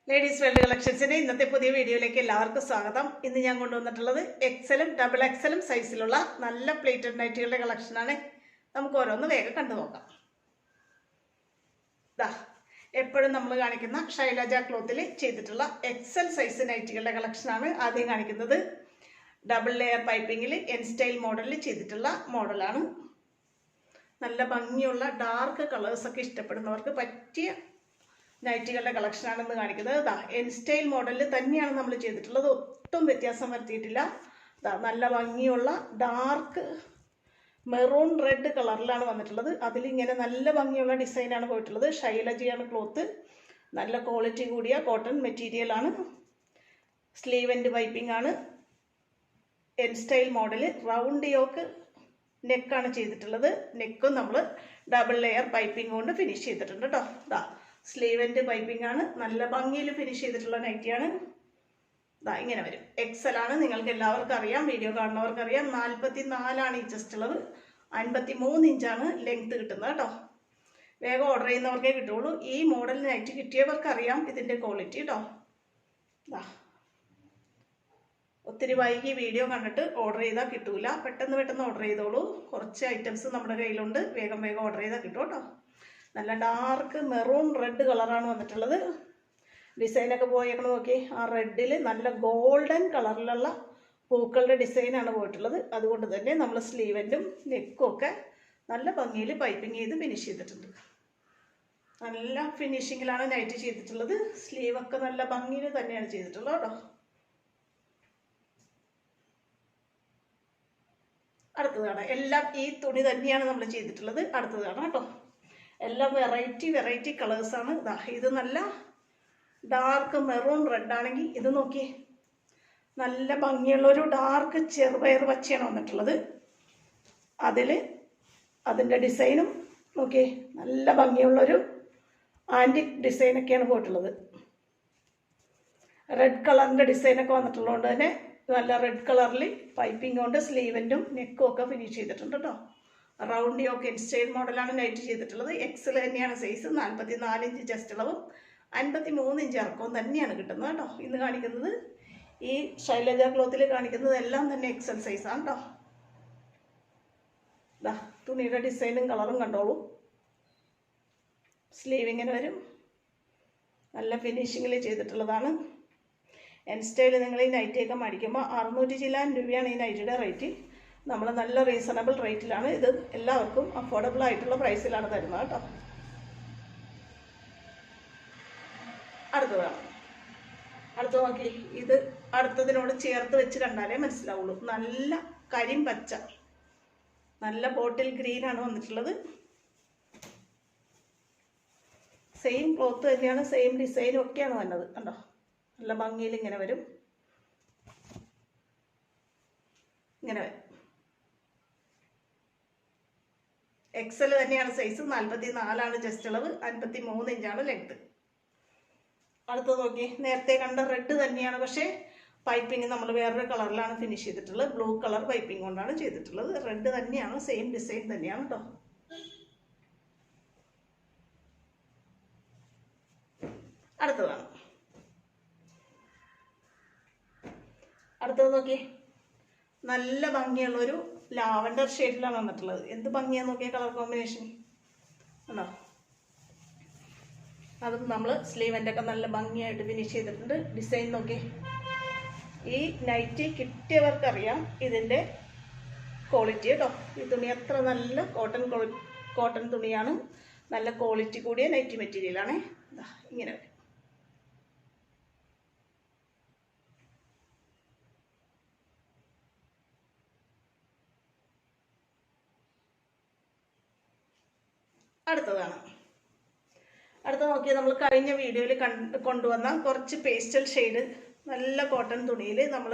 Ladies world കളക്ഷൻസിന്റെ ഇന്നത്തെ പുതിയ വീഡിയോയിലേക്ക് എല്ലാവർക്കും സ്വാഗതം. ഇന്ന് ഞാൻ കൊണ്ടുവന്നിട്ടുള്ളത് എക്സലും ഡബിൾ എക്സലും സൈസിലുള്ള നല്ല പ്ലേറ്റഡ് നൈറ്റികളുടെ കളക്ഷനാണ്. നമുക്ക് ഓരോന്ന് വേഗം കണ്ടു നോക്കാം. എപ്പോഴും നമ്മൾ കാണിക്കുന്ന ഷൈലജ ക്ലോത്തിൽ ചെയ്തിട്ടുള്ള എക്സൽ സൈസ് നൈറ്റികളുടെ കളക്ഷനാണ്. ആദ്യം കാണിക്കുന്നത് ഡബിൾ ലെയർ പൈപ്പിങ്ങിൽ എൻ സ്റ്റൈൽ മോഡലിൽ ചെയ്തിട്ടുള്ള മോഡലാണ്. നല്ല ഭംഗിയുള്ള ഡാർക്ക് കളേഴ്സൊക്കെ ഇഷ്ടപ്പെടുന്നവർക്ക് പറ്റിയ നൈറ്റികളുടെ കളക്ഷനാണെന്ന് കാണിക്കുന്നത്. എൻ സ്റ്റൈൽ മോഡലിൽ തന്നെയാണ് നമ്മൾ ചെയ്തിട്ടുള്ളത്, ഒട്ടും വ്യത്യാസം വരുത്തിയിട്ടില്ല. നല്ല ഭംഗിയുള്ള ഡാർക്ക് മെറൂൺ റെഡ് കളറിലാണ് വന്നിട്ടുള്ളത്. അതിലിങ്ങനെ നല്ല ഭംഗിയുള്ള ഡിസൈനാണ് പോയിട്ടുള്ളത്. ഷൈലജയാണ് ക്ലോത്ത്, നല്ല ക്വാളിറ്റി കൂടിയ കോട്ടൺ മെറ്റീരിയലാണ്. സ്ലീവ് ആൻഡ് പൈപ്പിംഗ് ആണ്. N style model round yoke നെക്കാണ് ചെയ്തിട്ടുള്ളത്. നെക്കും നമ്മൾ ഡബിൾ ലെയർ പൈപ്പിംഗ് കൊണ്ട് ഫിനിഷ് ചെയ്തിട്ടുണ്ട് കേട്ടോ. സ്ലീവ് ആൻഡ് പൈപ്പിംഗ് ആണ്. നല്ല ഭംഗിയിൽ ഫിനിഷ് ചെയ്തിട്ടുള്ള നൈറ്റിയാണ്. ഇങ്ങനെ വരും. എക്സൽ ആണ്, നിങ്ങൾക്ക് എല്ലാവർക്കും അറിയാം, വീഡിയോ കാണുന്നവർക്ക് അറിയാം. 44 ഈ ചെസ്റ്റ് അളവ്, 53 ഇഞ്ചാണ് ലെങ്ത് കിട്ടുന്നത് കേട്ടോ. വേഗം ഓർഡർ ചെയ്യുന്നവർക്കേ കിട്ടുള്ളൂ. ഈ മോഡൽ നൈറ്റ് കിട്ടിയവർക്ക് അറിയാം ഇതിൻ്റെ ക്വാളിറ്റി കേട്ടോ. ഒത്തിരി വൈകി വീഡിയോ കണ്ടിട്ട് ഓർഡർ ചെയ്താൽ കിട്ടൂല. പെട്ടെന്ന് ഓർഡർ ചെയ്തോളൂ. കുറച്ച് ഐറ്റംസ് നമ്മുടെ കയ്യിലുണ്ട്, വേഗം ഓർഡർ ചെയ്താൽ കിട്ടും കേട്ടോ. നല്ല ഡാർക്ക് മെറൂൺ റെഡ് കളറാണ് വന്നിട്ടുള്ളത്. ഡിസൈനൊക്കെ പോയേക്കണം നോക്കി. ആ റെഡിൽ നല്ല ഗോൾഡൻ കളറിലുള്ള പൂക്കളുടെ ഡിസൈനാണ് പോയിട്ടുള്ളത്. അതുകൊണ്ട് തന്നെ നമ്മൾ സ്ലീവൻറ്റും നെക്കും ഒക്കെ നല്ല ഭംഗിയിൽ പൈപ്പിംഗ് ചെയ്ത് ഫിനിഷ് ചെയ്തിട്ടുണ്ട്. നല്ല ഫിനിഷിങ്ങിലാണ് നൈറ്റ് ചെയ്തിട്ടുള്ളത്. സ്ലീവൊക്കെ നല്ല ഭംഗിയിൽ തന്നെയാണ് ചെയ്തിട്ടുള്ളത് കേട്ടോ. അടുത്തതാണ് എല്ലാം ഈ തുണി തന്നെയാണ് നമ്മൾ ചെയ്തിട്ടുള്ളത്. അടുത്തതാണ് കേട്ടോ. എല്ലാം വെറൈറ്റി കളേഴ്സാണ്. ഇത് നല്ല ഡാർക്ക് മെറൂൺ റെഡ് ആണെങ്കിൽ ഇത് നോക്കി, നല്ല ഭംഗിയുള്ളൊരു ഡാർക്ക് ചെറുപയർ പച്ചയാണ് വന്നിട്ടുള്ളത്. അതിൻ്റെ ഡിസൈനും നോക്കി, നല്ല ഭംഗിയുള്ളൊരു ആൻറ്റിക് ഡിസൈനൊക്കെയാണ് പോയിട്ടുള്ളത്. റെഡ് കളറിൻ്റെ ഡിസൈനൊക്കെ വന്നിട്ടുള്ളതുകൊണ്ട് തന്നെ നല്ല റെഡ് കളറിൽ പൈപ്പിംഗ് കൊണ്ട് സ്ലീവൻറ്റും നെക്കും ഒക്കെ ഫിനിഷ് ചെയ്തിട്ടുണ്ട് കേട്ടോ. റൗണ്ട് യോക്ക് എൻ സ്റ്റൈൽ മോഡലാണ് നൈറ്റ് ചെയ്തിട്ടുള്ളത്. എക്സൽ തന്നെയാണ് സൈസ്. 44 ഇഞ്ച് ചെസ്റ്റ് അളവും 53 ഇഞ്ച് ഇറക്കവും തന്നെയാണ് കിട്ടുന്നത് കേട്ടോ. ഇന്ന് കാണിക്കുന്നത് ഈ ഷൈലജ ക്ലോത്തിൽ കാണിക്കുന്നത് എല്ലാം തന്നെ എക്സൽ സൈസാണ് കേട്ടോ. തുണിയുടെ ഡിസൈനും കളറും കണ്ടോളൂ. സ്ലീവ് ഇങ്ങനെ വരും. നല്ല ഫിനിഷിങ്ങിൽ ചെയ്തിട്ടുള്ളതാണ്. എൻ സ്റ്റൈൽ നിങ്ങൾ ഈ നൈറ്റിയൊക്കെ മേടിക്കുമ്പോൾ 600 ചില്ലാൻ രൂപയാണ് ഈ നൈറ്റിയുടെ റേറ്റ്. നമ്മൾ നല്ല റീസണബിൾ റേറ്റിലാണ് ഇത് എല്ലാവർക്കും അഫോർഡബിൾ ആയിട്ടുള്ള പ്രൈസിലാണ് തരുന്നത് കേട്ടോ. അടുത്ത് നോക്കി, ഇത് അടുത്തതിനോട് ചേർത്ത് വെച്ച് കണ്ടാലേ മനസ്സിലാവുള്ളൂ. നല്ല കരിമ്പച്ച, നല്ല ബോട്ടിൽ ഗ്രീനാണ് വന്നിട്ടുള്ളത്. സെയിം ക്ലോത്ത് തന്നെയാണ്, സെയിം ഡിസൈനും ഒക്കെയാണ് വന്നത് കണ്ടോ. നല്ല ഭംഗിയിൽ ഇങ്ങനെ വരും. ഇങ്ങനെ വരും. എക്സൽ തന്നെയാണ് സൈസ്. 44 ചെസ്റ്റ് അളവ്, 53 ഇഞ്ചാണ് ലെങ്ത്. അടുത്ത് നോക്കി, നേരത്തെ കണ്ട റെഡ് തന്നെയാണ്, പക്ഷേ പൈപ്പിംഗ് നമ്മൾ വേറൊരു കളറിലാണ് ഫിനിഷ് ചെയ്തിട്ടുള്ളത്. ബ്ലൂ കളർ പൈപ്പിംഗ് കൊണ്ടാണ് ചെയ്തിട്ടുള്ളത്. റെഡ് തന്നെയാണ്, സെയിം ഡിസൈൻ തന്നെയാണ് കേട്ടോ. അടുത്തത് നോക്കി, നല്ല ഭംഗിയുള്ളൊരു ലാവൻഡർ ഷെയ്ഡിലാണ് വന്നിട്ടുള്ളത്. എന്ത് ഭംഗിയാന്ന് നോക്കിയ കളർ കോമ്പിനേഷൻ ഉണ്ടോ. അതും നമ്മൾ സ്ലീവൻ്റെ ഒക്കെ നല്ല ഭംഗിയായിട്ട് ഫിനിഷ് ചെയ്തിട്ടുണ്ട്. ഡിസൈൻ നോക്കി. ഈ നൈറ്റി കിട്ടിയവർക്കറിയാം ഇതിൻ്റെ ക്വാളിറ്റി കേട്ടോ. ഈ തുണി അത്ര നല്ല കോട്ടൺ തുണിയാണ്. നല്ല ക്വാളിറ്റി കൂടിയ നൈറ്റി മെറ്റീരിയലാണ്. ഇങ്ങനെ വരും. അടുത്ത നോക്കിയാൽ നമ്മൾ കഴിഞ്ഞ വീഡിയോയിൽ കൊണ്ടുവന്ന കുറച്ച് പേസ്റ്റൽ ഷെയ്ഡ് നല്ല കോട്ടൺ തുണിയിൽ നമ്മൾ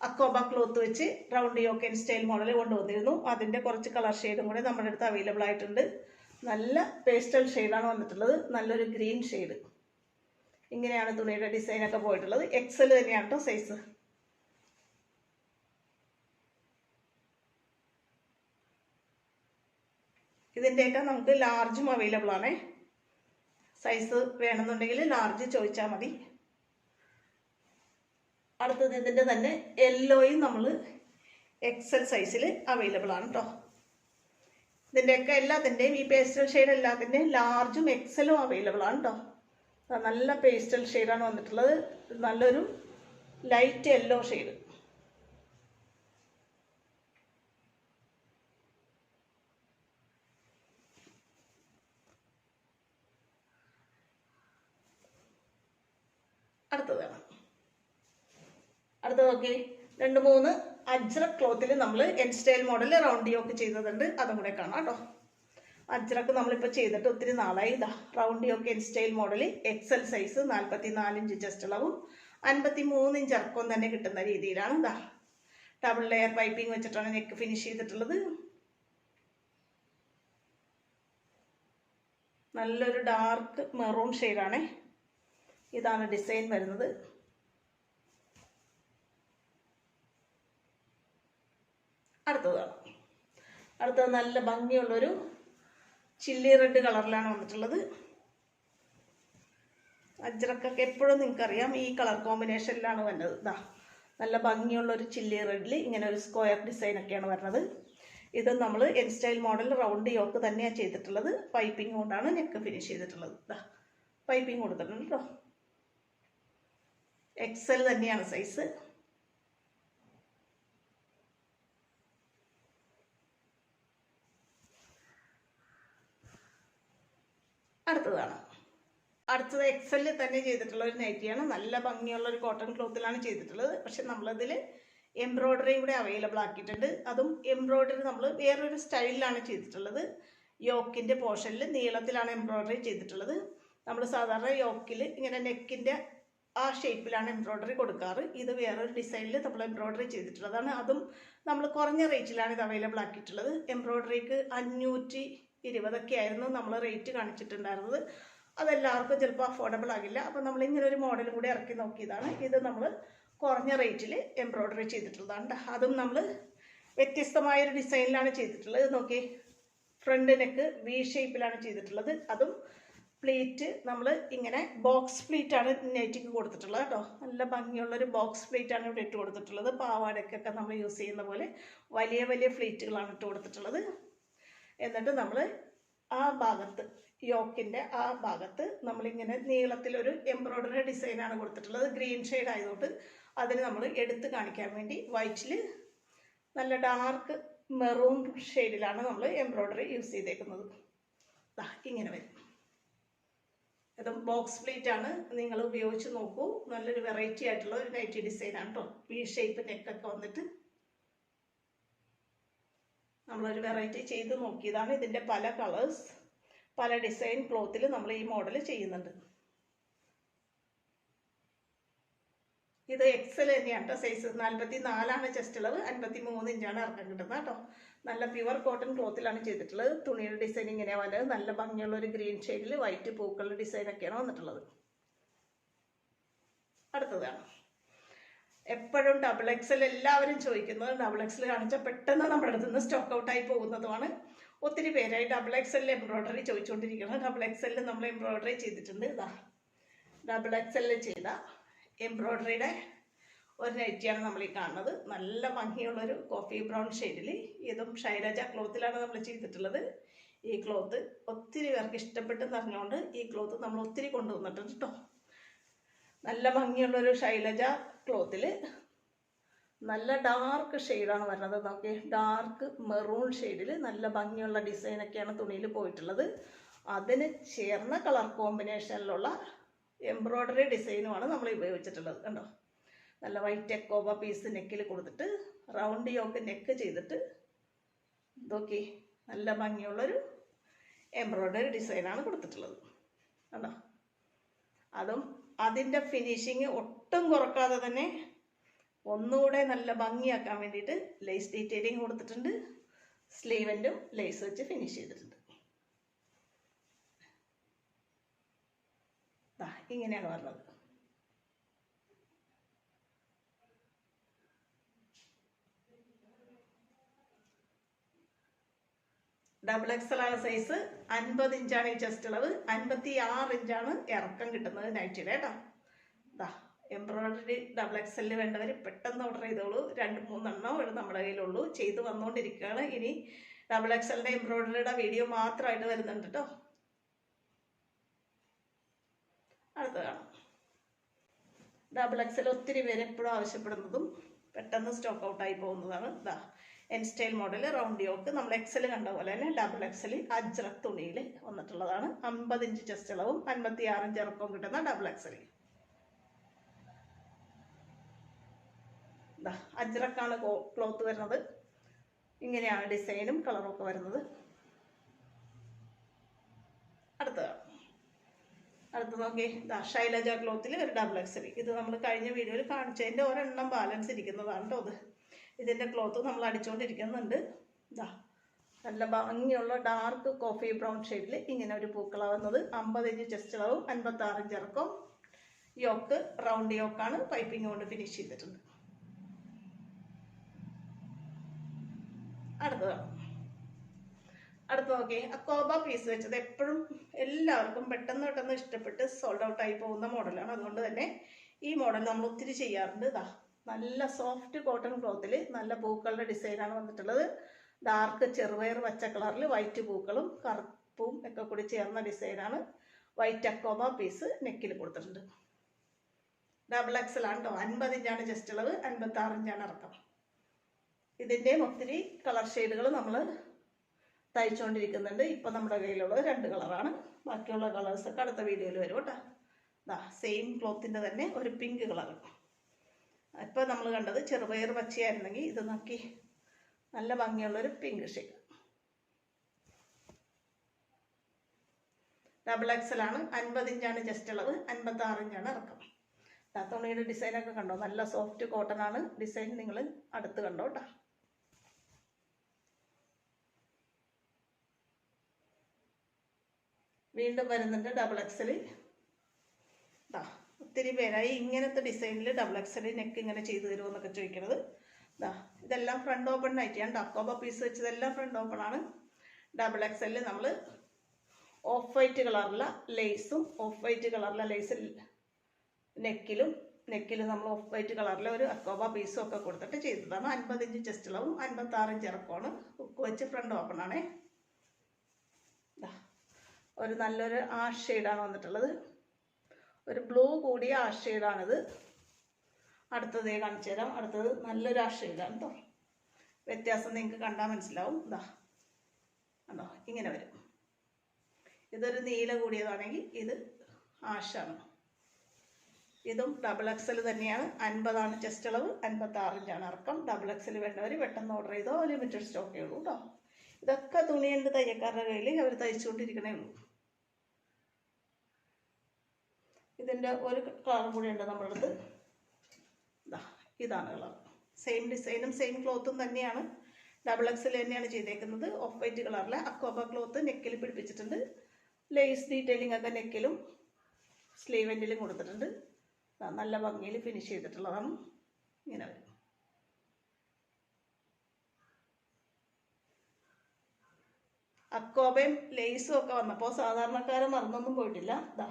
അക്കോബ ക്ലോത്ത് വെച്ച് round yoke N style model കൊണ്ടുവന്നിരുന്നു. അതിൻ്റെ കുറച്ച് കളർ ഷെയ്ഡും കൂടെ നമ്മുടെ അടുത്ത് അവൈലബിൾ ആയിട്ടുണ്ട്. നല്ല പേസ്റ്റൽ ഷെയ്ഡാണ് വന്നിട്ടുള്ളത്. നല്ലൊരു ഗ്രീൻ ഷെയ്ഡ്. ഇങ്ങനെയാണ് തുണിയുടെ ഡിസൈനൊക്കെ പോയിട്ടുള്ളത്. എക്സൽ തന്നെയാണ് കേട്ടോ സൈസ്. ഇതിൻ്റെയൊക്കെ നമുക്ക് ലാർജും അവൈലബിൾ ആണ്. സൈസ് വേണമെന്നുണ്ടെങ്കിൽ ലാർജ് ചോദിച്ചാൽ മതി. അടുത്തത് ഇതിൻ്റെ തന്നെ യെല്ലോയും നമ്മൾ എക്സൽ സൈസിൽ അവൈലബിൾ ആണ് കേട്ടോ. ഇതിൻ്റെയൊക്കെ എല്ലാത്തിൻ്റെയും ഈ പേസ്റ്റൽ ഷെയ്ഡ് എല്ലാത്തിൻ്റെയും ലാർജും എക്സലും അവൈലബിൾ ആണ് കേട്ടോ. നല്ല പേസ്റ്റൽ ഷെയ്ഡാണ് വന്നിട്ടുള്ളത്. നല്ലൊരു ലൈറ്റ് യെല്ലോ ഷെയ്ഡ്. അടുത്തത് നോക്കി 2-3 അജ്രക് ക്ലോത്തിൽ നമ്മൾ N style model round yoke ചെയ്തതുണ്ട്. അതും കൂടെ കാണാം കേട്ടോ. അജ്രക്ക് നമ്മളിപ്പോൾ ചെയ്തിട്ട് ഒത്തിരി നാളായി. ഇതാ round yoke N style model XL size 44 inch chest അളവും 53 ഇഞ്ച് ഇറക്കവും തന്നെ കിട്ടുന്ന രീതിയിലാണ്. ഇതാ ഡബിൾ ലെയർ പൈപ്പിംഗ് വെച്ചിട്ടാണ് നെക്ക് ഫിനിഷ് ചെയ്തിട്ടുള്ളത്. നല്ലൊരു ഡാർക്ക് മെറൂൺ ഷെയ്ഡാണ്. ഇതാണ് ഡിസൈൻ വരുന്നത്. അടുത്തത് നല്ല ഭംഗിയുള്ളൊരു ചില്ലി റെഡ് കളറിലാണ് വന്നിട്ടുള്ളത്. അജ്രക്കൊക്കെ എപ്പോഴും നിങ്ങൾക്കറിയാം ഈ കളർ കോമ്പിനേഷനിലാണ് വരുന്നത്. ഇതാ നല്ല ഭംഗിയുള്ളൊരു ചില്ലി റെഡിൽ ഇങ്ങനെ ഒരു സ്ക്വയർ ഡിസൈനൊക്കെയാണ് വരുന്നത്. ഇത് നമ്മൾ N style model round yoke തന്നെയാണ് ചെയ്തിട്ടുള്ളത്. പൈപ്പിംഗ് കൊണ്ടാണ് നെക്ക് ഫിനിഷ് ചെയ്തിട്ടുള്ളത്. ഇതാ പൈപ്പിംഗ് കൊടുത്തിട്ടുണ്ട് കേട്ടോ. എക്സൽ തന്നെയാണ് സൈസ്. അടുത്തത് എക്സലിൽ തന്നെ ചെയ്തിട്ടുള്ള ഒരു നൈറ്റിയാണ്. നല്ല ഭംഗിയുള്ള ഒരു കോട്ടൺ ക്ലോത്തിലാണ് ചെയ്തിട്ടുള്ളത്. പക്ഷെ നമ്മളതിൽ എംബ്രോയ്ഡറിയും കൂടെ അവൈലബിൾ ആക്കിയിട്ടുണ്ട്. അതും എംബ്രോയ്ഡറി നമ്മൾ വേറൊരു സ്റ്റൈലിലാണ് ചെയ്തിട്ടുള്ളത്. യോക്കിൻ്റെ പോർഷനിൽ നീളത്തിലാണ് എംബ്രോയ്ഡറി ചെയ്തിട്ടുള്ളത്. നമ്മൾ സാധാരണ യോക്കിൽ ഇങ്ങനെ നെക്കിൻ്റെ ആ ഷേപ്പിലാണ് എംബ്രോയ്ഡറി കൊടുക്കാറ്. ഇത് വേറൊരു ഡിസൈനിൽ നമ്മൾ എംബ്രോയ്ഡറി ചെയ്തിട്ടുള്ളതാണ്. അതും നമ്മൾ കുറഞ്ഞ റേറ്റിലാണ് ഇത് അവൈലബിൾ ആക്കിയിട്ടുള്ളത്. എംബ്രോയ്ഡറിക്ക് 520 ആയിരുന്നു നമ്മൾ റേറ്റ് കാണിച്ചിട്ടുണ്ടായിരുന്നത്. അതെല്ലാവർക്കും ചിലപ്പോൾ അഫോർഡബിൾ ആകില്ല. അപ്പോൾ നമ്മൾ ഇങ്ങനെ ഒരു മോഡൽ കൂടി ഇറക്കി നോക്കിയതാണ്. ഇത് നമ്മൾ കുറഞ്ഞ റേറ്റിൽ എംബ്രോയ്ഡറി ചെയ്തിട്ടുള്ളതാണ്. അതും നമ്മൾ വ്യത്യസ്തമായൊരു ഡിസൈനിലാണ് ചെയ്തിട്ടുള്ളത്. നോക്കി ഫ്രണ്ട് നെക്ക് വി ഷേപ്പിലാണ് ചെയ്തിട്ടുള്ളത്. അതും പ്ലീറ്റ് നമ്മൾ ഇങ്ങനെ ബോക്സ് പ്ലീറ്റാണ് നെറ്റിക്ക് കൊടുത്തിട്ടുള്ളത് കേട്ടോ. നല്ല ഭംഗിയുള്ളൊരു ബോക്സ് പ്ലീറ്റാണ് ഇവിടെ ഇട്ട് കൊടുത്തിട്ടുള്ളത്. പാവാടയ്ക്കൊക്കെ നമ്മൾ യൂസ് ചെയ്യുന്ന പോലെ വലിയ വലിയ പ്ലീറ്റുകളാണ് ഇട്ട് കൊടുത്തിട്ടുള്ളത്. എന്നിട്ട് നമ്മൾ ആ ഭാഗത്ത് യോക്കിൻ്റെ ആ ഭാഗത്ത് നമ്മളിങ്ങനെ നീളത്തിലൊരു എംബ്രോയ്ഡറി ഡിസൈനാണ് കൊടുത്തിട്ടുള്ളത്. ഗ്രീൻ ഷെയ്ഡ് ആയതുകൊണ്ട് അതിന് നമ്മൾ എടുത്ത് കാണിക്കാൻ വേണ്ടി വൈറ്റിൽ നല്ല ഡാർക്ക് മെറൂൺ ഷെയ്ഡിലാണ് നമ്മൾ എംബ്രോയ്ഡറി യൂസ് ചെയ്തേക്കുന്നത്. ഇങ്ങനെ വരും. അതും ബോക്സ് പ്ലേറ്റ് ആണ്. നിങ്ങൾ ഉപയോഗിച്ച് നോക്കൂ. നല്ലൊരു വെറൈറ്റി ആയിട്ടുള്ള ഒരു നൈറ്റി ഡിസൈനാണ് കേട്ടോ. വി ഷേപ്പ് നെക്കൊക്കെ വന്നിട്ട് നമ്മളൊരു വെറൈറ്റി ചെയ്ത് നോക്കിയതാണ്. ഇതിൻ്റെ പല കളേഴ്സ് പല ഡിസൈൻ ക്ലോത്തിൽ നമ്മൾ ഈ മോഡൽ ചെയ്യുന്നുണ്ട്. ഇത് എക്സൽ തന്നെയാണ് കേട്ടോ. സൈസ് 44 ചെസ്റ്റ് അളവ്, 53 ഇഞ്ചാണ് ഇറക്കം കിട്ടുന്നത് കേട്ടോ. നല്ല പ്യുവർ കോട്ടൺ ക്ലോത്തിലാണ് ചെയ്തിട്ടുള്ളത്. തുണിയുടെ ഡിസൈൻ ഇങ്ങനെയാണ് വന്നത്. നല്ല ഭംഗിയുള്ള ഒരു ഗ്രീൻ ഷെയ്ഡിൽ വൈറ്റ് പൂക്കളുടെ ഡിസൈനൊക്കെയാണ് വന്നിട്ടുള്ളത്. അടുത്തതാണ് എപ്പോഴും ഡബിൾ എക്സൽ എല്ലാവരും ചോദിക്കുന്നത്. ഡബിൾ എക്സൽ കാണിച്ചാൽ പെട്ടെന്ന് നമ്മുടെ അടുത്ത് നിന്ന് സ്റ്റോക്ക് ഔട്ടായി പോകുന്നതുമാണ്. ഒത്തിരി പേരായി ഡബിൾ എക്സലിൽ എംബ്രോയ്ഡറി ചോദിച്ചുകൊണ്ടിരിക്കുന്നത്. ഡബിൾ എക്സലിൽ നമ്മൾ എംബ്രോയ്ഡറി ചെയ്തിട്ടുണ്ട്. ഇതാ ഡബിൾ എക്സലിൽ ചെയ്ത എംബ്രോയ്ഡറിയുടെ ഒരു നൈറ്റിയാണ് നമ്മൾ ഈ കാണുന്നത്. നല്ല ഭംഗിയുള്ളൊരു കോഫി ബ്രൗൺ ഷെയ്ഡിൽ. ഇതും ശൈലജ ക്ലോത്തിലാണ് നമ്മൾ ചെയ്തിട്ടുള്ളത്. ഈ ക്ലോത്ത് ഒത്തിരി പേർക്ക് ഇഷ്ടപ്പെട്ടെന്ന് അറിഞ്ഞുകൊണ്ട് ഈ ക്ലോത്ത് നമ്മൾ ഒത്തിരി കൊണ്ടുവന്നിട്ടുണ്ട് കേട്ടോ. നല്ല ഭംഗിയുള്ളൊരു ശൈലജ ക്ലോത്തിൽ നല്ല ഡാർക്ക് ഷെയ്ഡാണ് വരുന്നത്. നോക്കി ഡാർക്ക് മെറൂൺ ഷെയ്ഡിൽ നല്ല ഭംഗിയുള്ള ഡിസൈനൊക്കെയാണ് തുണിയിൽ പോയിട്ടുള്ളത്. അതിന് ചേർന്ന കളർ കോമ്പിനേഷനിലുള്ള എംബ്രോയ്ഡറി ഡിസൈനുമാണ് നമ്മൾ ഉപയോഗിച്ചിട്ടുള്ളത് കണ്ടോ. നല്ല വൈറ്റ് എക്കോബ പീസ് നെക്കിൽ കൊടുത്തിട്ട് റൗണ്ട് യോക്ക് നെക്ക് ചെയ്തിട്ട് നോക്കി നല്ല ഭംഗിയുള്ളൊരു എംബ്രോയ്ഡറി ഡിസൈനാണ് കൊടുത്തിട്ടുള്ളത് കണ്ടോ. അതും അതിൻ്റെ ഫിനിഷിങ് ഒട്ടും കുറക്കാതെ തന്നെ ഒന്നുകൂടെ നല്ല ഭംഗിയാക്കാൻ വേണ്ടിയിട്ട് ലേസ് ഡീറ്റെയിലിംഗ് കൊടുത്തിട്ടുണ്ട്. സ്ലീവൻറ്റും ലേസ് വെച്ച് ഫിനിഷ് ചെയ്തിട്ടുണ്ട്. ഇങ്ങനെയാണ് പറഞ്ഞത്. ഡബിൾ എക്സൽ ആണ് സൈസ്. 50 ഇഞ്ചാണ് ഈ ചെസ്റ്റ് അളവ്. 56 ഇഞ്ചാണ് ഇറക്കം കിട്ടുന്നത് നൈറ്റിയുടെ കേട്ടോ. എംബ്രോയിഡറി ഡബിൾ എക്സൽ വേണ്ടവർ പെട്ടെന്ന് ഓർഡർ ചെയ്തോളൂ. 2-3 എണ്ണം നമ്മുടെ കയ്യിലുള്ളൂ. ചെയ്ത് വന്നുകൊണ്ടിരിക്കുകയാണ്. ഇനി ഡബിൾ എക്സലിൻ്റെ എംബ്രോയിഡറിയുടെ വീഡിയോ മാത്രമായിട്ട് വരുന്നുണ്ട് കേട്ടോ. അടുത്ത കാണാം. ഡബിൾ എക്സൽ ഒത്തിരി പേര് എപ്പോഴും ആവശ്യപ്പെടുന്നതും പെട്ടെന്ന് സ്റ്റോക്ക് ഔട്ടായി പോകുന്നതാണ്. ഇതാ N style model round yoke. നമ്മൾ എക്സൽ കണ്ട പോലെ തന്നെ ഡബിൾ എക്സൽ അജ്രക് തുണിയിൽ വന്നിട്ടുള്ളതാണ്. 50 ഇഞ്ച് ചെസ്റ്റ് അളവും 56 ഇഞ്ച് ഇറക്കവും കിട്ടുന്ന ഡബിൾ എക്സൽ. ഇതാ അജ്രക്കാണ് ക്ലോത്ത് വരുന്നത്. ഇങ്ങനെയാണ് ഡിസൈനും കളറും ഒക്കെ വരുന്നത്. അടുത്ത് നോക്കി, ഇതാ ശൈലജ ക്ലോത്തിൽ ഒരു ഡബിൾ എക്സൽ. ഇത് നമ്മൾ കഴിഞ്ഞ വീഡിയോയിൽ കാണിച്ചതിൻ്റെ ഒരെണ്ണം ബാലൻസ് ഇരിക്കുന്നതാണ് കേട്ടോ. ഇതിൻ്റെ ക്ലോത്ത് നമ്മൾ അടിച്ചുകൊണ്ടിരിക്കുന്നുണ്ട്. ഇതാ നല്ല ഭംഗിയുള്ള ഡാർക്ക് കോഫി ബ്രൗൺ ഷെയ്ഡിൽ ഇങ്ങനെ ഒരു പൂക്കളാവുന്നത്. 50 ഇഞ്ച് ചെസ്റ്റ് അളവും 56 ഇഞ്ച് ഇറക്കം. യോക്ക് റൗണ്ട് യോക്കാണ്. പൈപ്പിംഗ് കൊണ്ട് ഫിനിഷ് ചെയ്തിട്ടുണ്ട്. അടുത്ത് നോക്കി, അക്കോബ പീസ് വെച്ചത് എപ്പോഴും എല്ലാവർക്കും പെട്ടെന്ന് ഇഷ്ടപ്പെട്ട് സോൾഡ് ഔട്ട് ആയി പോകുന്ന മോഡലാണ്. അതുകൊണ്ട് തന്നെ ഈ മോഡൽ നമ്മൾ ഒത്തിരി ചെയ്യാറുണ്ട്. ഇതാ നല്ല സോഫ്റ്റ് കോട്ടൺ ക്ലോത്തിൽ നല്ല പൂക്കളുടെ ഡിസൈനാണ് വന്നിട്ടുള്ളത്. ഡാർക്ക് ചെറുപയർ പച്ച കളറിൽ വൈറ്റ് പൂക്കളും കറുപ്പും ഒക്കെ കൂടി ചേർന്ന ഡിസൈനാണ്. വൈറ്റ് അക്കോബ പീസ് നെക്കിൽ കൊടുത്തിട്ടുണ്ട്. ഡബിൾ എക്സൽ ആണ് കേട്ടോ. 50 ഇഞ്ചാണ് ചെസ്റ്റ് അളവ്, 56 ഇഞ്ചാണ് ഇറക്കം. ഇതിൻ്റെയും ഒത്തിരി കളർ ഷെയ്ഡുകൾ നമ്മൾ തയ്ച്ചുകൊണ്ടിരിക്കുന്നുണ്ട്. ഇപ്പം നമ്മുടെ കയ്യിലുള്ളത് 2 കളറാണ്. ബാക്കിയുള്ള കളേഴ്സൊക്കെ അടുത്ത വീഡിയോയിൽ വരും കേട്ടോ. ഇതാ സെയിം ക്ലോത്തിൻ്റെ തന്നെ ഒരു പിങ്ക് കളർ. ഇപ്പം നമ്മൾ കണ്ടത് ചെറുപയർ പച്ചയായിരുന്നെങ്കിൽ ഇത് നോക്കി നല്ല ഭംഗിയുള്ളൊരു പിങ്ക് ഷെയ്ഡ്. ഡബിൾ എക്സൽ ആണ്. 50 ഇഞ്ചാണ് ചെസ്റ്റ് അളവ്, 56 ഇഞ്ചാണ് ഇറക്കം. തുണിയുടെ ഡിസൈനൊക്കെ കണ്ടോ, നല്ല സോഫ്റ്റ് കോട്ടൺ ആണ് ഡിസൈൻ. നിങ്ങൾ അടുത്ത് കണ്ടോ കേട്ടോ. വീണ്ടും വരുന്നുണ്ട് ഡബിൾ എക്സൽ. ഇതാ ഒത്തിരി പേരായി ഇങ്ങനത്തെ ഡിസൈനിൽ ഡബിൾ എക്സൽ നെക്ക് ഇങ്ങനെ ചെയ്തു തരുമോ എന്നൊക്കെ ചോദിക്കുന്നത്. ഇതാ ഇതെല്ലാം ഫ്രണ്ട് ഓപ്പൺ നൈറ്റിയാണ്. അക്കോബ പീസ് വെച്ചതെല്ലാം ഫ്രണ്ട് ഓപ്പൺ ആണ്. ഡബിൾ എക്സലിൽ നമ്മൾ ഓഫ് വൈറ്റ് കളറിലുള്ള ലേസും ഓഫ് വൈറ്റ് കളറിലെ ലേസ് നെക്കിലും നമ്മൾ ഓഫ് വൈറ്റ് കളറിലെ ഒരു അക്കോബ പീസും ഒക്കെ കൊടുത്തിട്ട് ചെയ്തതാണ്. 50 ഇഞ്ച് ചെസ്റ്റ് അളവും 56 ഇഞ്ച് ഇറക്കമാണ്. ഹുക്ക് വെച്ച് ഫ്രണ്ട് ഓപ്പൺ ആണേ. ഒരു നല്ലൊരു ആഷ് ഷെയ്ഡാണ് വന്നിട്ടുള്ളത്. ഒരു ബ്ലൂ കൂടിയ ആഷ് ഷെയ്ഡാണിത്. അടുത്തത് കാണിച്ചു തരാം. അടുത്തത് നല്ലൊരു ആഷ് ഷെയ്ഡാണ് കേട്ടോ. വ്യത്യാസം നിങ്ങൾക്ക് കണ്ടാൽ മനസ്സിലാവും. ഇതാ കണ്ടോ, ഇങ്ങനെ വരും. ഇതൊരു നീല കൂടിയതാണെങ്കിൽ ഇത് ആഷാണ്. ഇതും ഡബിൾ എക്സൽ തന്നെയാണ്. 50 ചെസ്റ്റ് അളവ്, 56 ഇഞ്ചാണ് ഇറക്കം. ഡബിൾ എക്സൽ വേണ്ടവർ പെട്ടെന്ന് ഓർഡർ ചെയ്തോ, ലിമിറ്റഡ് സ്റ്റോക്കേ ഉള്ളൂ കേട്ടോ. ഇതൊക്കെ തുണിയുണ്ട് തയ്യക്കാരുടെ കയ്യിൽ, അവർ തയ്ച്ചുകൊണ്ടിരിക്കണേ ഉള്ളൂ. ഇതിൻ്റെ ഒരു കളറും കൂടി ഉണ്ട് നമ്മുടെ അടുത്ത്. ഇതാണ് കളർ. സെയിം ഡിസൈനും സെയിം ക്ലോത്തും തന്നെയാണ്. ഡബിൾ എക്സൽ തന്നെയാണ് ചെയ്തേക്കുന്നത്. ഓഫ് വൈറ്റ് കളറിലെ അക്കോബ ക്ലോത്ത് നെക്കിൽ പിടിപ്പിച്ചിട്ടുണ്ട്. ലേസ് ഡീറ്റെയിലിംഗ് ഒക്കെ നെക്കിലും സ്ലീവ് എൻഡിലും കൊടുത്തിട്ടുണ്ട്. നല്ല ഭംഗിയിൽ ഫിനിഷ് ചെയ്തിട്ടുള്ളതാണ്. ഇങ്ങനെ വരും. അക്കോബയും ലേസും ഒക്കെ വന്നപ്പോൾ സാധാരണക്കാരെ മറന്നൊന്നും പോയിട്ടില്ല. ഇതാ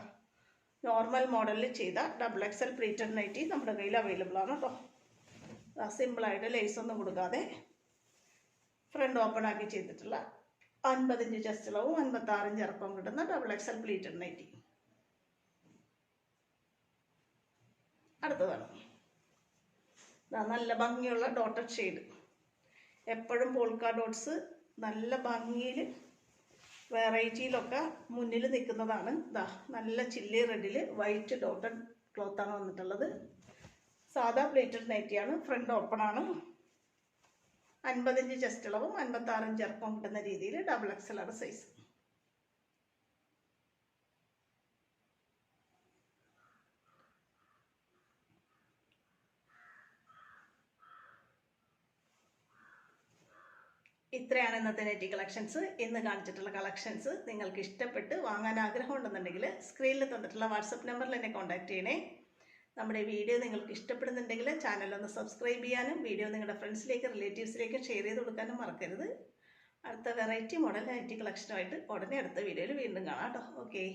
നോർമൽ മോഡലിൽ ചെയ്ത ഡബിൾ എക്സൽ പ്ലീറ്റഡ് നൈറ്റി നമ്മുടെ കയ്യിൽ അവൈലബിൾ ആണ് കേട്ടോ. സിമ്പിളായിട്ട് ലേസ് ഒന്നും കൊടുക്കാതെ ഫ്രണ്ട് ഓപ്പൺ ആക്കി ചെയ്തിട്ടുള്ള 50 ഇഞ്ച് ചെസ്റ്റ് അളവും 56 ഇഞ്ച് ഇറക്കവും കിട്ടുന്ന ഡബിൾ എക്സൽ പ്ലീറ്റഡ് നൈറ്റി. അടുത്തതാണ് നല്ല ഭംഗിയുള്ള ഡോട്ടഡ് ഷെയ്ഡ്. എപ്പോഴും പോൾക്ക ഡോട്ട്സ് നല്ല ഭംഗിയിൽ വെറൈറ്റിയിലൊക്കെ മുന്നിൽ നിൽക്കുന്നതാണ്. ഇതാ നല്ല ചില്ലി റെഡിൽ വൈറ്റ് ഡോട്ടഡ് ക്ലോത്താണ് വന്നിട്ടുള്ളത്. സാധാ പ്ലേറ്റഡ് നൈറ്റിയാണ്. ഫ്രണ്ട് ഓപ്പൺ ആണ്. 50 ഇഞ്ച് ചെസ്റ്റ് അളവും 56 ഇഞ്ച് ഇറക്കം കിട്ടുന്ന രീതിയിൽ ഡബിൾ എക്സൽ ആണ് സൈസ്. ഇത്രയാണ് ഇന്നത്തെ നൈറ്റി കളക്ഷൻസ്. ഇന്ന് കാണിച്ചിട്ടുള്ള കളക്ഷൻസ് നിങ്ങൾക്ക് ഇഷ്ടപ്പെട്ട് വാങ്ങാൻ ആഗ്രഹം ഉണ്ടെന്നുണ്ടെങ്കിൽ സ്ക്രീനിൽ തന്നിട്ടുള്ള വാട്സപ്പ് നമ്പറിൽ എന്നെ കോൺടാക്ട് ചെയ്യണേ. നമ്മുടെ വീഡിയോ നിങ്ങൾക്ക് ഇഷ്ടപ്പെടുന്നുണ്ടെങ്കിൽ ചാനലൊന്ന് സബ്സ്ക്രൈബ് ചെയ്യാനും വീഡിയോ നിങ്ങളുടെ ഫ്രണ്ട്സിലേക്കും റിലേറ്റീവ്സിലേക്കും ഷെയർ ചെയ്ത് കൊടുക്കാനും മറക്കരുത്. അടുത്ത വെറൈറ്റി മോഡൽ നൈറ്റി കളക്ഷനുമായിട്ട് ഉടനെ അടുത്ത വീഡിയോയിൽ വീണ്ടും കാണാം കേട്ടോ. ഓക്കെ.